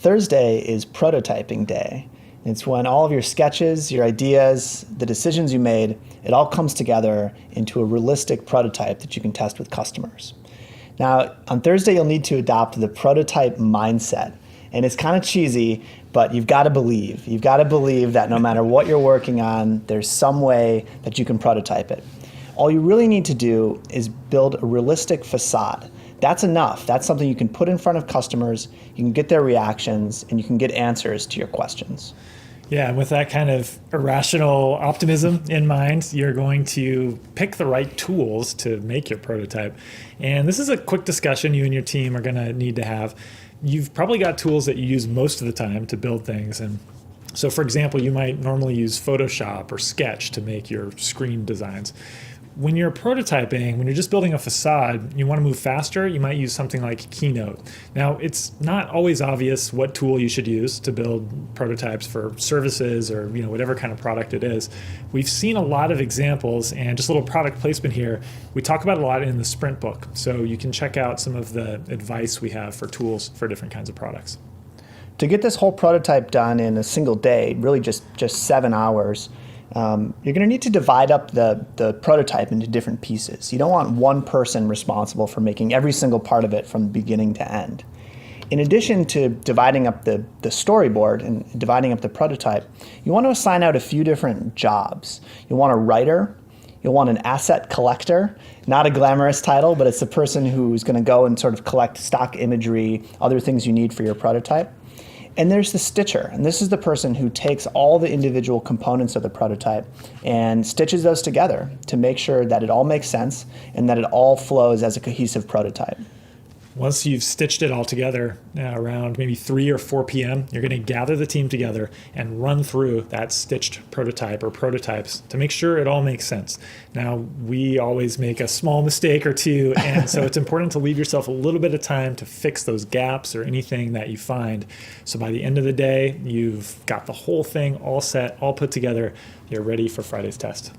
Thursday is prototyping day. It's when all of your sketches, your ideas, the decisions you made, it all comes together into a realistic prototype that you can test with customers. Now, on Thursday, you'll need to adopt the prototype mindset. And it's kind of cheesy, but you've got to believe. You've got to believe that no matter what you're working on, there's some way that you can prototype it. All you really need to do is build a realistic facade. That's enough. That's something you can put in front of customers, you can get their reactions, and you can get answers to your questions. Yeah, and with that kind of irrational optimism in mind, you're going to pick the right tools to make your prototype. And this is a quick discussion you and your team are going to need to have. You've probably got tools that you use most of the time to build things. And so, for example, you might normally use Photoshop or Sketch to make your screen designs. When you're prototyping, when you're just building a facade, you want to move faster, you might use something like Keynote. Now, it's not always obvious what tool you should use to build prototypes for services or whatever kind of product it is. We've seen a lot of examples, and just a little product placement here. We talk about it a lot in the Sprint book, so you can check out some of the advice we have for tools for different kinds of products. To get this whole prototype done in a single day, really just 7 hours, you're going to need to divide up the prototype into different pieces. You don't want one person responsible for making every single part of it from beginning to end. In addition to dividing up the storyboard and dividing up the prototype, you want to assign out a few different jobs. You want a writer, you'll want an asset collector, not a glamorous title, but it's the person who's going to go and sort of collect stock imagery, other things you need for your prototype. And there's the stitcher, and this is the person who takes all the individual components of the prototype and stitches those together to make sure that it all makes sense and that it all flows as a cohesive prototype. Once you've stitched it all together around maybe 3 or 4 p.m., you're going to gather the team together and run through that stitched prototype or prototypes to make sure it all makes sense. Now, we always make a small mistake or two, and so it's important to leave yourself a little bit of time to fix those gaps or anything that you find. So by the end of the day, you've got the whole thing all set, all put together. You're ready for Friday's test.